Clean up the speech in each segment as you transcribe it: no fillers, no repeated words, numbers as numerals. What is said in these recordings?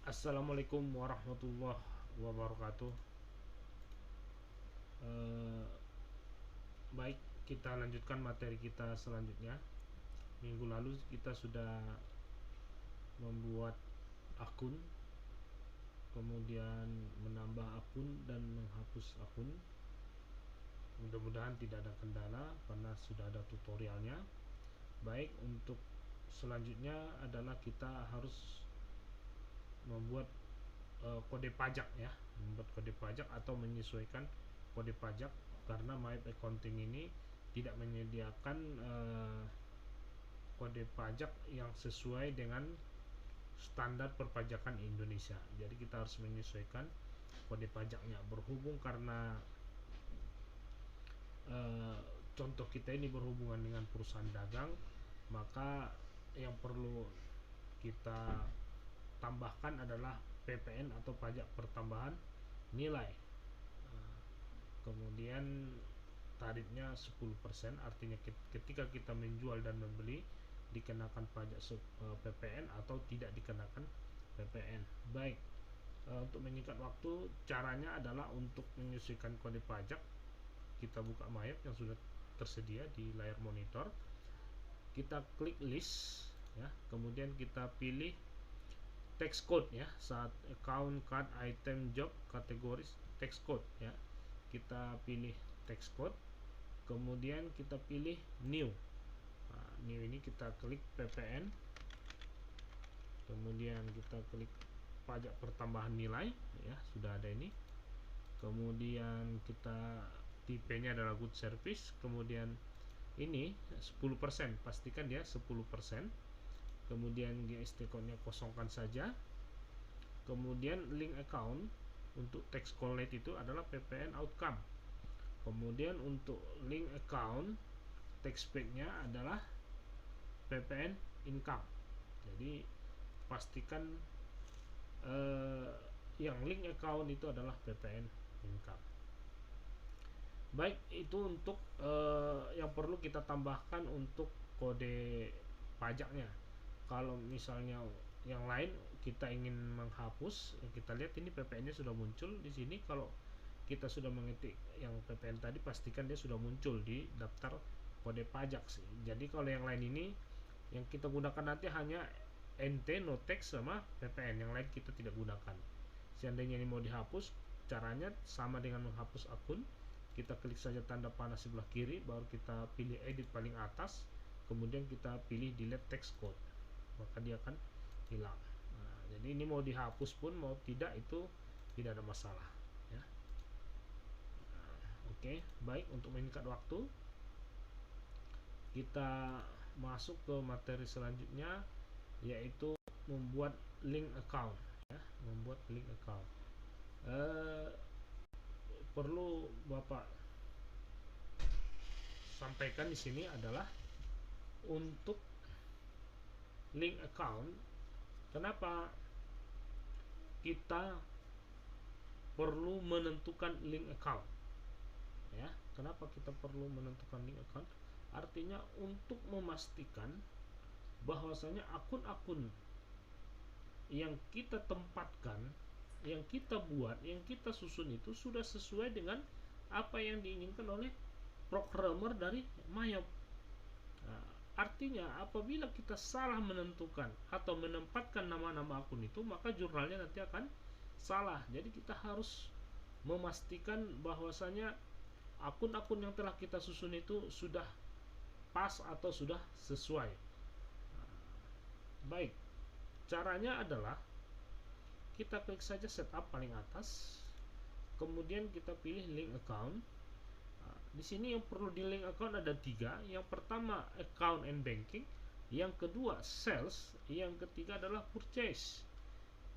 Assalamualaikum warahmatullahi wabarakatuh. Eh, Baik, kita lanjutkan materi kita selanjutnya. Minggu lalu kita sudah membuat akun, kemudian menambah akun dan menghapus akun. Mudah-mudahan tidak ada kendala karena sudah ada tutorialnya. Baik, untuk selanjutnya adalah kita harus membuat kode pajak ya, membuat kode pajak atau menyesuaikan kode pajak karena My Accounting ini tidak menyediakan kode pajak yang sesuai dengan standar perpajakan Indonesia. Jadi kita harus menyesuaikan kode pajaknya berhubung karena eh, contoh kita ini berhubungan dengan perusahaan dagang, maka yang perlu kita tambahkan adalah PPN atau pajak pertambahan nilai. Kemudian tarifnya 10%, artinya ketika kita menjual dan membeli dikenakan pajak PPN atau tidak dikenakan PPN. Baik, untuk menyingkat waktu, caranya adalah untuk menyesuaikan kode pajak. Kita buka Mayap yang sudah tersedia di layar monitor, kita klik list ya, kemudian kita pilih text code ya, saat account, card, item, job, kategoris, text code ya. Kita pilih text code, kemudian kita pilih new. Nah, new ini kita klik PPN, kemudian kita klik pajak pertambahan nilai ya, sudah ada ini. Kemudian kita tipenya adalah good service, kemudian ini 10%, pastikan dia 10%. Kemudian GST code-nya kosongkan saja. Kemudian link account untuk text collect itu adalah PPN outcome. Kemudian untuk link account text pack-nya adalah PPN income. Jadi pastikan yang link account itu adalah PPN income. Baik, itu untuk yang perlu kita tambahkan untuk kode pajaknya. Kalau misalnya yang lain kita ingin menghapus, kita lihat ini PPN-nya sudah muncul di sini. Kalau kita sudah mengetik yang PPN tadi, pastikan dia sudah muncul di daftar kode pajak sih. Jadi kalau yang lain ini yang kita gunakan nanti hanya NT, no tax sama PPN, yang lain kita tidak gunakan. Seandainya ini mau dihapus, caranya sama dengan menghapus akun. Kita klik saja tanda panah sebelah kiri, baru kita pilih edit paling atas, kemudian kita pilih delete text code, maka dia akan hilang. Nah, jadi ini mau dihapus pun mau tidak itu tidak ada masalah ya. Nah, oke, baik, untuk menyingkat waktu kita masuk ke materi selanjutnya, yaitu membuat link account ya, membuat link account. eh, Perlu Bapak sampaikan di sini adalah untuk link account, kenapa kita perlu menentukan link account ya. Kenapa kita perlu menentukan link account? Artinya untuk memastikan bahwasanya akun-akun yang kita tempatkan, yang kita buat, yang kita susun itu sudah sesuai dengan apa yang diinginkan oleh programmer dari Mayop. Nah, artinya apabila kita salah menentukan atau menempatkan nama-nama akun itu, maka jurnalnya nanti akan salah. Jadi kita harus memastikan bahwasanya akun-akun yang telah kita susun itu sudah pas atau sudah sesuai. Baik, caranya adalah kita klik saja setup paling atas, kemudian kita pilih link account. Nah, di sini yang perlu di link account ada 3. Yang pertama account and banking, yang kedua sales, yang ketiga adalah purchase.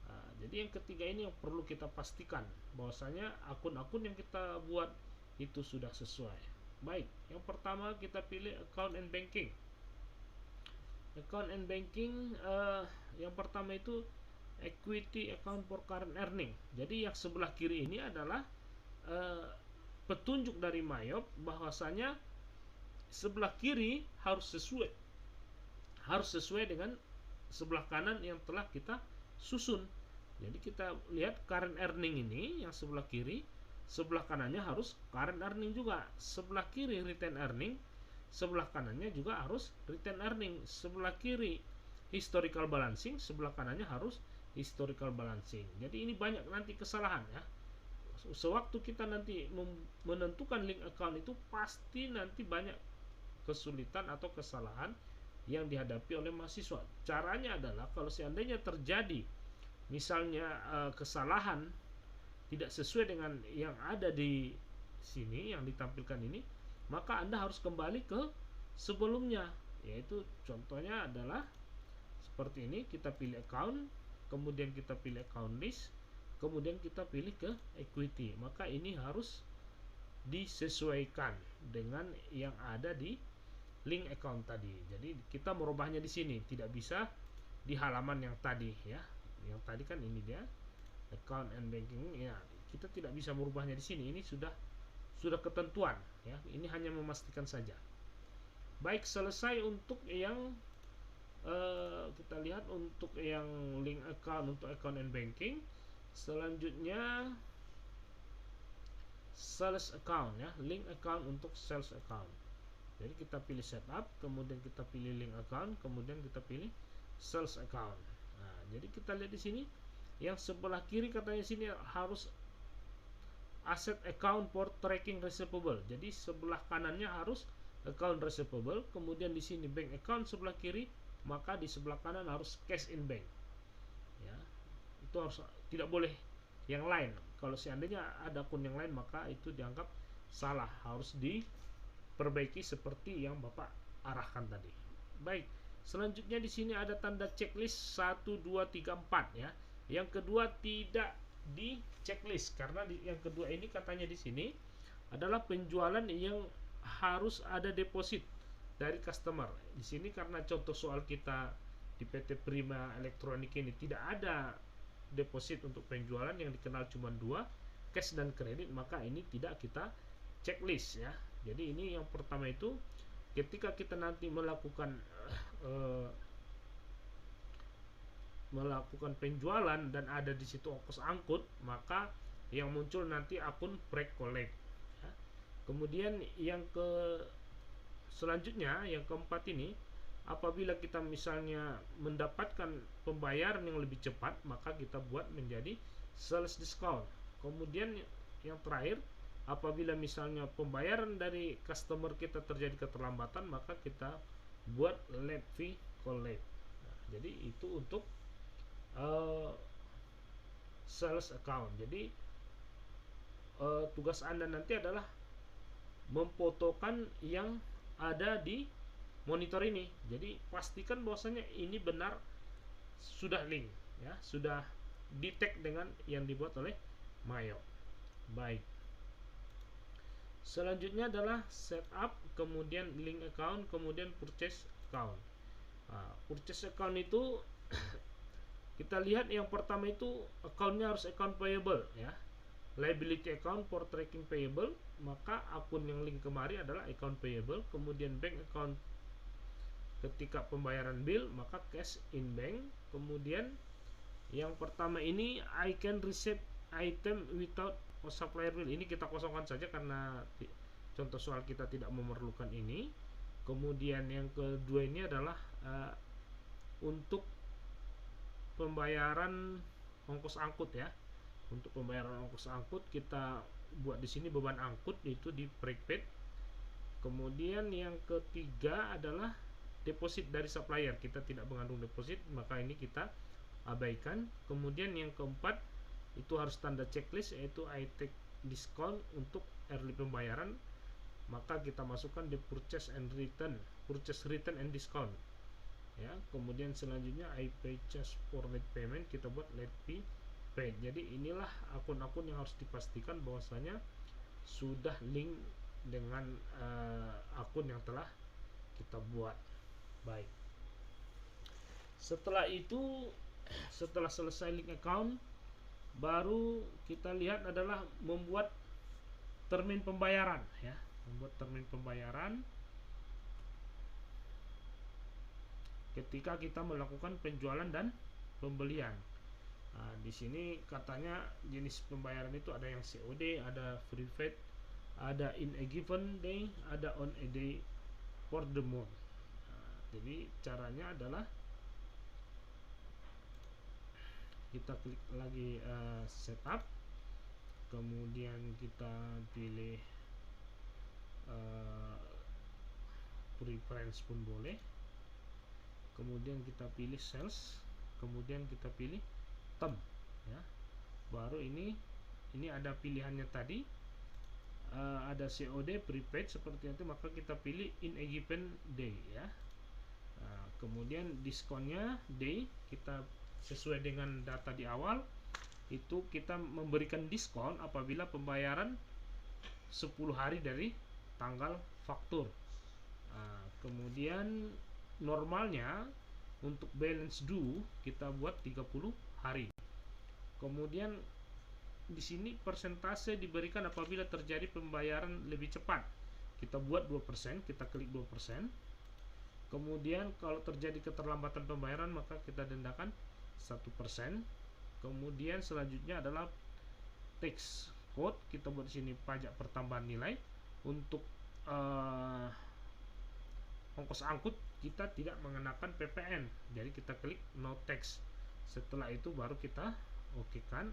Nah, jadi yang ketiga ini yang perlu kita pastikan bahwasanya akun-akun yang kita buat itu sudah sesuai. Baik, yang pertama kita pilih account and banking. Account and banking, yang pertama itu equity account for current earning. Jadi yang sebelah kiri ini adalah petunjuk dari Mayop bahwasanya sebelah kiri harus sesuai dengan sebelah kanan yang telah kita susun. Jadi kita lihat current earning ini yang sebelah kiri, sebelah kanannya harus current earning juga. Sebelah kiri retain earning, sebelah kanannya juga harus retain earning. Sebelah kiri historical balancing, sebelah kanannya harus historical balancing. Jadi ini banyak nanti kesalahan ya. Sewaktu kita nanti menentukan link account itu pasti nanti banyak kesulitan atau kesalahan yang dihadapi oleh mahasiswa. Caranya adalah kalau seandainya terjadi misalnya kesalahan tidak sesuai dengan yang ada di sini yang ditampilkan ini, maka Anda harus kembali ke sebelumnya, yaitu contohnya adalah seperti ini. Kita pilih account, kemudian kita pilih account list, kemudian kita pilih ke equity. Maka ini harus disesuaikan dengan yang ada di link account tadi. Jadi kita merubahnya di sini, tidak bisa di halaman yang tadi ya. Yang tadi kan ini dia account and banking ya, kita tidak bisa merubahnya di sini. Ini sudah ketentuan ya. Ini hanya memastikan saja. Baik, selesai untuk yang kita lihat untuk yang link account untuk account and banking. Selanjutnya sales account ya, link account untuk sales account. Jadi kita pilih setup, kemudian kita pilih link account, kemudian kita pilih sales account. Nah, jadi kita lihat di sini yang sebelah kiri katanya sini harus asset account for tracking receivable. Jadi sebelah kanannya harus account receivable, kemudian di sini bank account sebelah kiri, maka di sebelah kanan harus cash in bank. Ya, itu harus, tidak boleh yang lain. Kalau seandainya ada akun yang lain maka itu dianggap salah, harus diperbaiki seperti yang Bapak arahkan tadi. Baik, selanjutnya di sini ada tanda checklist 1 2 3 4 ya. Yang kedua tidak di checklist karena yang kedua ini katanya di sini adalah penjualan yang harus ada deposit dari customer. Di sini karena contoh soal kita di PT Prima Elektronik ini tidak ada deposit untuk penjualan, yang dikenal cuma dua, cash dan kredit, maka ini tidak kita checklist ya. Jadi ini yang pertama itu ketika kita nanti melakukan penjualan dan ada di situ ongkos angkut, maka yang muncul nanti akun break collect ya. Kemudian yang selanjutnya yang keempat ini, apabila kita misalnya mendapatkan pembayaran yang lebih cepat, maka kita buat menjadi sales discount. Kemudian yang terakhir, apabila misalnya pembayaran dari customer kita terjadi keterlambatan, maka kita buat late fee collect. Nah, jadi itu untuk sales account. Jadi tugas Anda nanti adalah memfotokan yang ada di monitor ini. Jadi pastikan bahwasanya ini benar sudah link ya, sudah di-tag dengan yang dibuat oleh Mayo. Baik. Selanjutnya adalah setup, kemudian link account, kemudian purchase account. Nah, purchase account itu kita lihat yang pertama itu accountnya harus account payable ya, liability account for tracking payable, maka akun yang link kemari adalah account payable. Kemudian bank account ketika pembayaran bill, maka cash in bank. Kemudian yang pertama ini I can receive item without supplier bill, ini kita kosongkan saja karena contoh soal kita tidak memerlukan ini. Kemudian yang kedua ini adalah untuk pembayaran ongkos angkut ya. Untuk pembayaran ongkos angkut kita buat di sini beban angkut, itu di prepaid. Kemudian yang ketiga adalah deposit dari supplier, kita tidak mengandung deposit, maka ini kita abaikan. Kemudian yang keempat itu harus tanda checklist, yaitu I take discount untuk early pembayaran, maka kita masukkan di purchase return and discount ya. Kemudian selanjutnya I purchase for late payment, kita buat late fee paid. Jadi inilah akun-akun yang harus dipastikan bahwasanya sudah link dengan akun yang telah kita buat. Baik, setelah itu, setelah selesai link account, baru kita lihat adalah membuat termin pembayaran ya. Membuat termin pembayaran ketika kita melakukan penjualan dan pembelian. Nah, di sini katanya jenis pembayaran itu ada yang COD, ada prepaid, ada in a given day, ada on a day for the month. Nah, jadi caranya adalah kita klik lagi setup, kemudian kita pilih preference pun boleh, kemudian kita pilih sales, kemudian kita pilih term ya. Baru ini ada pilihannya tadi, ada COD, prepaid seperti itu, maka kita pilih in a given day ya. Nah, kemudian diskonnya day, kita sesuai dengan data di awal itu kita memberikan diskon apabila pembayaran 10 hari dari tanggal faktur. Nah, kemudian normalnya untuk balance due kita buat 30 hari. Kemudian di sini persentase diberikan apabila terjadi pembayaran lebih cepat. Kita buat 2%, kita klik 2%. Kemudian kalau terjadi keterlambatan pembayaran maka kita dendakan 1%. Kemudian selanjutnya adalah tax code, kita buat di sini pajak pertambahan nilai. Untuk ongkos angkut kita tidak mengenakan PPN, jadi kita klik no tax. Setelah itu baru kita oke kan.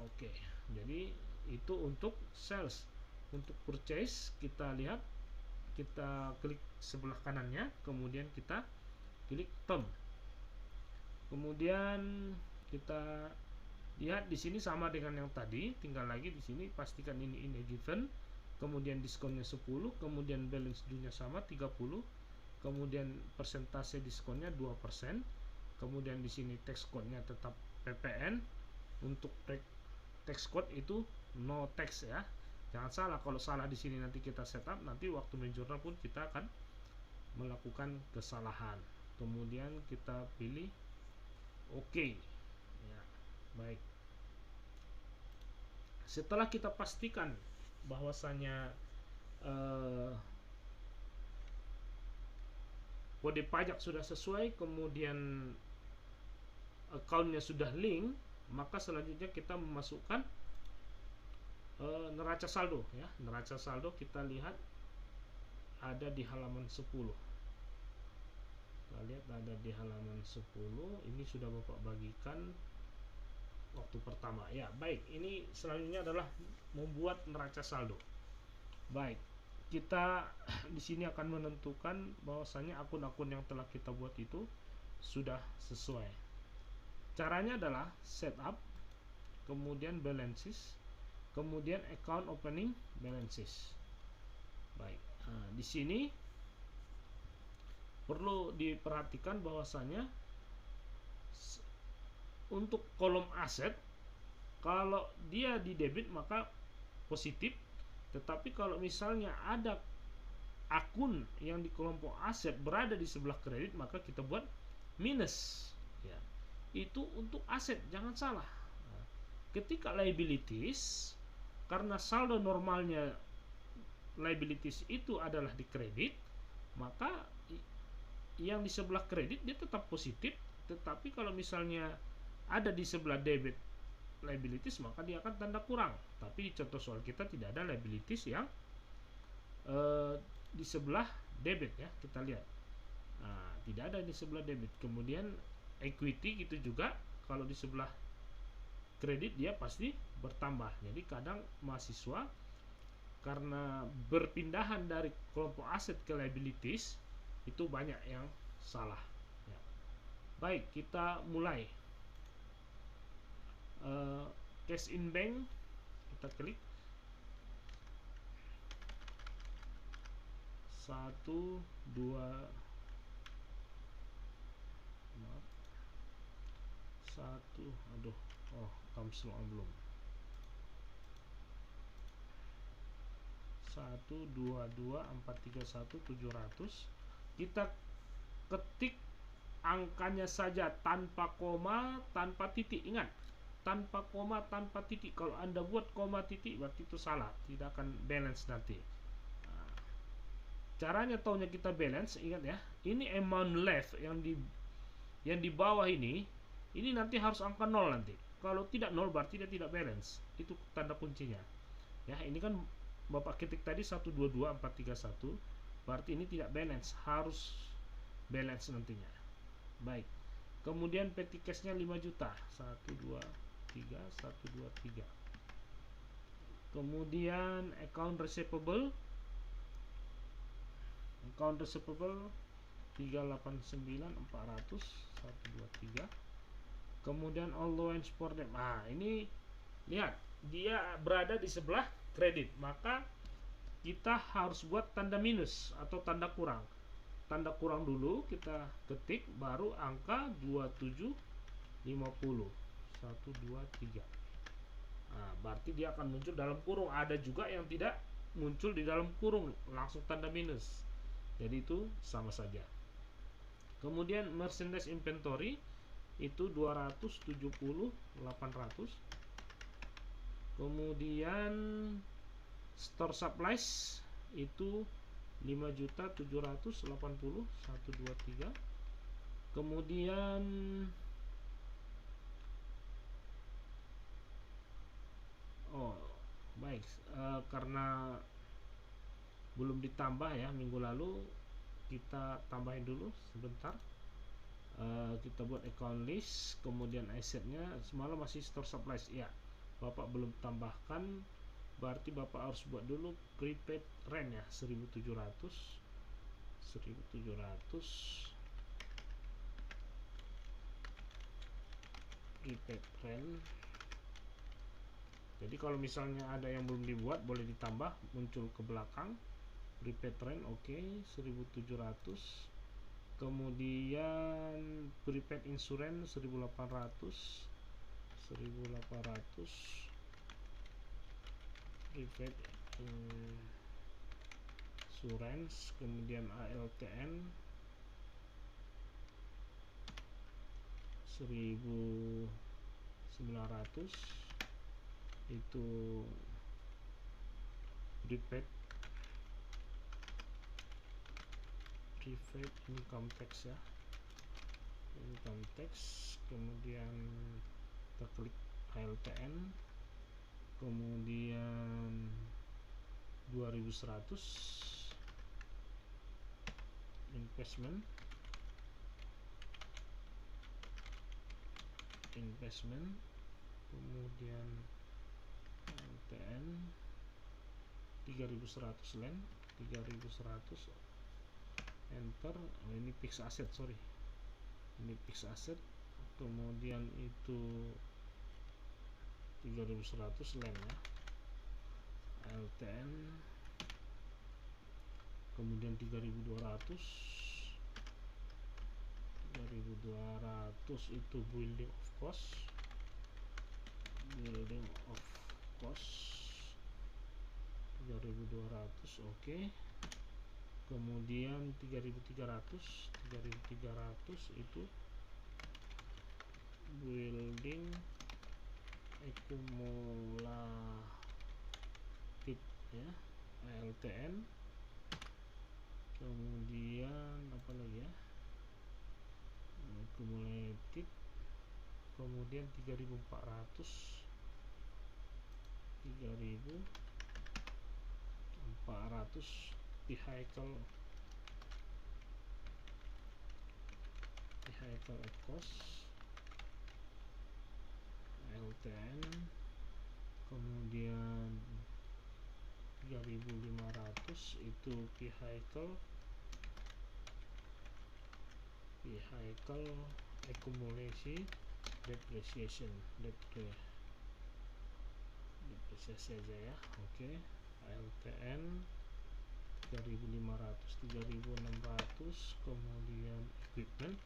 Oke. Jadi itu untuk sales. Untuk purchase kita lihat, kita klik sebelah kanannya, kemudian kita klik term. Kemudian kita lihat di sini sama dengan yang tadi, tinggal lagi di sini pastikan ini in a given, kemudian diskonnya 10, kemudian balance due-nya sama 30, kemudian persentase diskonnya 2%, kemudian di sini tax code-nya tetap PPN. Untuk tax code itu no tax ya. Jangan salah, kalau salah di sini nanti kita setup, nanti waktu menjurnal pun kita akan melakukan kesalahan. Kemudian kita pilih oke. Ya, baik. Setelah kita pastikan bahwasanya kode pajak sudah sesuai, kemudian account-nya sudah link, maka selanjutnya kita memasukkan neraca saldo ya. Neraca saldo kita lihat ada di halaman 10. Kita lihat ada di halaman 10. Ini sudah Bapak bagikan waktu pertama. Ya, baik. Ini selanjutnya adalah membuat neraca saldo. Baik. Kita di sini akan menentukan bahwasanya akun-akun yang telah kita buat itu sudah sesuai. Caranya adalah setup, kemudian balances, kemudian account opening balances. Baik. Nah, di sini perlu diperhatikan bahwasanya untuk kolom aset, kalau dia di debit maka positif, tetapi kalau misalnya ada akun yang di kelompok aset berada di sebelah kredit maka kita buat minus ya. Itu untuk aset, jangan salah. Nah, ketika liabilities, karena saldo normalnya liabilities itu adalah di kredit, maka yang di sebelah kredit dia tetap positif, tetapi kalau misalnya ada di sebelah debit liabilities maka dia akan tanda kurang. Tapi di contoh soal kita tidak ada liabilities yang di sebelah debit ya, kita lihat. Nah, tidak ada di sebelah debit. Kemudian equity gitu juga, kalau di sebelah kredit dia pasti bertambah. Jadi kadang mahasiswa karena berpindahan dari kelompok aset ke liabilities itu banyak yang salah ya. Baik, kita mulai. Cash in bank kita klik 1, 2, maaf 1, aduh, oh Kamsul belum, 1, 2, 2, 4, 3, 1, 700. Kita ketik angkanya saja tanpa koma, tanpa titik. Ingat, tanpa koma, tanpa titik. Kalau Anda buat koma titik berarti itu salah, tidak akan balance nanti. Nah, caranya taunya kita balance, ingat ya, ini amount left yang di bawah ini Ini nanti harus angka 0 nanti. Kalau tidak 0 berarti dia tidak balance. Itu tanda kuncinya. Ya, ini kan Bapak ketik tadi 122431, berarti ini tidak balance, harus balance nantinya. Baik. Kemudian petty cash-nya 5 juta. 123. Kemudian account receivable 389 400 123. Kemudian allowance for them. Ini lihat, dia berada di sebelah kredit, maka kita harus buat tanda minus atau tanda kurang. Tanda kurang dulu kita ketik, baru angka 2750 123. Berarti dia akan muncul dalam kurung. Ada juga yang tidak muncul di dalam kurung, langsung tanda minus. Jadi itu sama saja. Kemudian merchandise inventory itu 270 800. Kemudian store supplies itu 5.780 123. Kemudian baik, karena belum ditambah ya minggu lalu, kita tambahin dulu sebentar. Kita buat account list, kemudian assetnya semalam masih store supplies ya, Bapak belum tambahkan, berarti Bapak harus buat dulu prepaid rent ya, 1700 prepaid rent. Jadi kalau misalnya ada yang belum dibuat boleh ditambah, muncul ke belakang prepaid rent. Oke, 1700. Kemudian prepaid insurance 1800 prepaid insurance. Kemudian ALTN 1900, itu prepaid income tax ya, income tax. Kemudian kita klik ALTN, kemudian 2100 investment, kemudian ALTN 3100 land 3100, enter. Ini fixed asset, ini fixed asset. Kemudian itu 3100 land ya, ALTN. Kemudian 3200 itu building of cost 3200. Oke. Kemudian 3300 itu building accumulated ya, ALTN. Kemudian apa lagi ya, accumulated. Kemudian 3400 vehicle of cost ALTN. Kemudian 3500 itu vehicle accumulation depreciation aja ya. Oke. ALTN 3500 3600. Kemudian equipment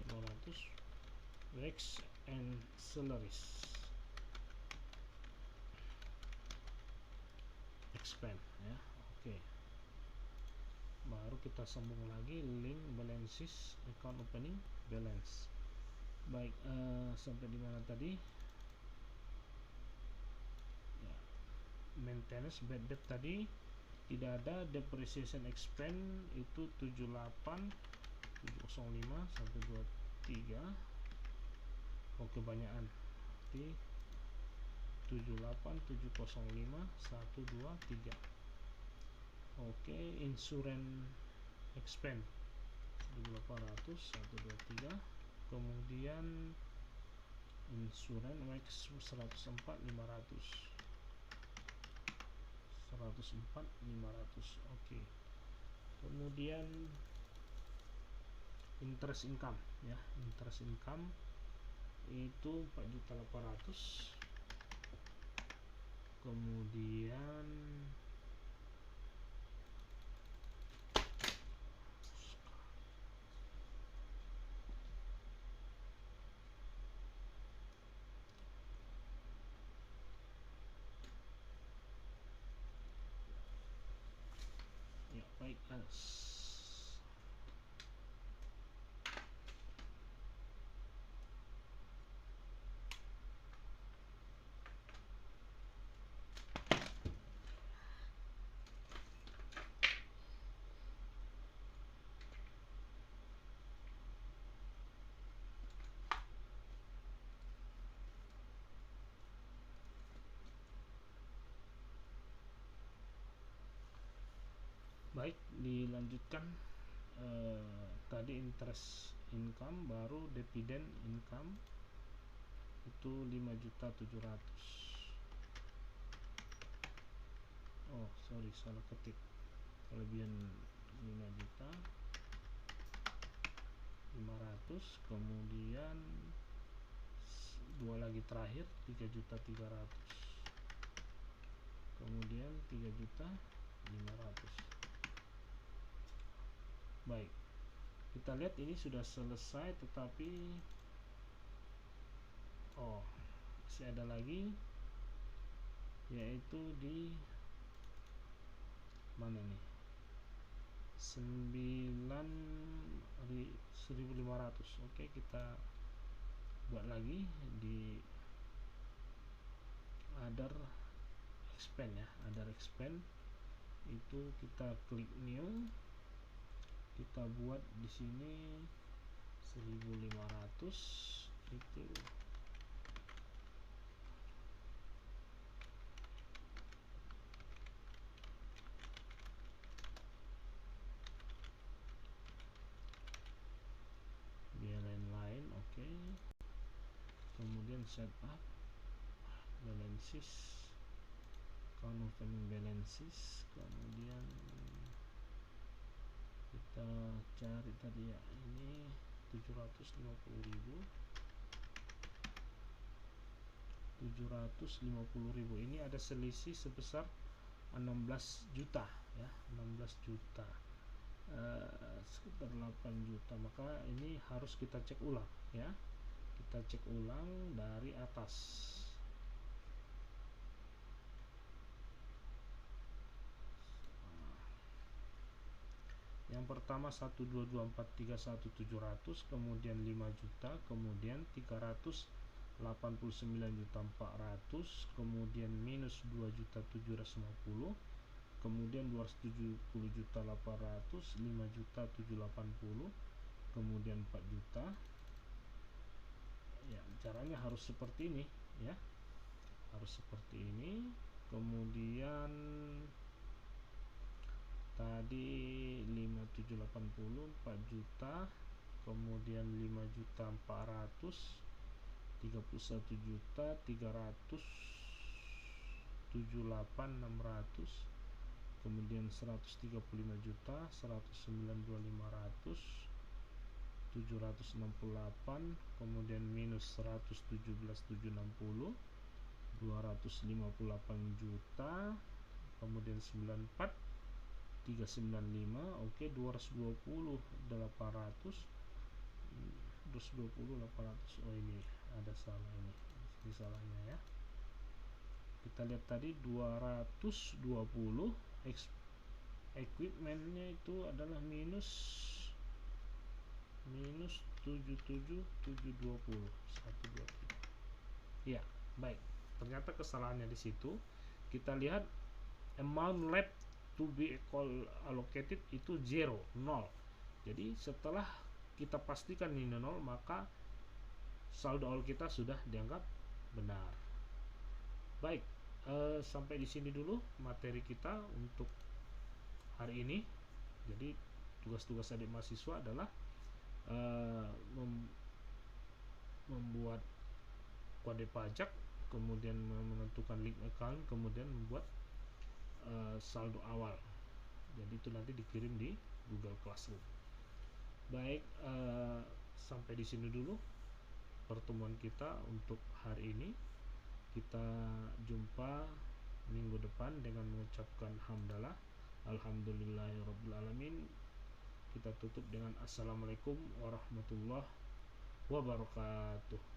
200 rates and salaries expand ya. Oke. Baru kita sambung lagi link balances, account opening balance. Baik, sampai di mana tadi ya, maintenance bad debt tadi tidak ada. Depreciation expense itu 78 705 123. Oh, kebanyakan di 78 705 123. Oke, insurance expense 1800 123. Kemudian insurance max 104 500 104 500. Oke. Kemudian interest income ya, interest income itu 4.800.000. Kemudian ya, baik, baik, dilanjutkan. Tadi interest income, baru dividend income itu 5.700.000. Oh sorry, salah ketik, kelebihan 5.500.000. kemudian dua lagi terakhir 3.300.000, kemudian 3.500.000. Baik, kita lihat ini sudah selesai, tetapi masih ada lagi, yaitu di mana nih, 1.500. Oke, kita buat lagi di other expense ya, other expense itu kita klik new, kita buat di sini 1.500. Itu biaya lain. Oke. Kemudian setup balances, account opening balances, kemudian kita cari tadi ya, ini 750.000. Ini ada selisih sebesar 16 juta ya, 16 juta, sekitar 8 juta. Maka ini harus kita cek ulang ya, kita cek ulang dari atas. Yang pertama 122431700, kemudian 5 juta, kemudian 389.400.000, kemudian minus 2.750.000, kemudian 270.800.000, 5.780.000, kemudian 4 juta. Ya, caranya harus seperti ini ya, harus seperti ini. Kemudian tadi 5.780, 4 juta, kemudian 5.400.000, 31.300.000, 78.600, kemudian 135 juta, 192.500, 768, kemudian minus 117.760, 258 juta, kemudian 94 395. Oke, 220.800. Oh, ini ada salah, ini salahnya ya. Kita lihat tadi 220, equipmentnya itu adalah minus 77.720 123. Ya, baik, ternyata kesalahannya di situ. Kita lihat amount left to be allocated itu 0. Jadi setelah kita pastikan ini 0, maka saldo awal kita sudah dianggap benar. Baik, sampai di sini dulu materi kita untuk hari ini. Jadi tugas-tugas adik mahasiswa adalah membuat kode pajak, kemudian menentukan link account, kemudian membuat saldo awal. Jadi itu nanti dikirim di Google Classroom. Baik, sampai di sini dulu pertemuan kita untuk hari ini. Kita jumpa minggu depan dengan mengucapkan hamdalah, alhamdulillahirabbil alamin. Kita tutup dengan assalamualaikum warahmatullahi wabarakatuh.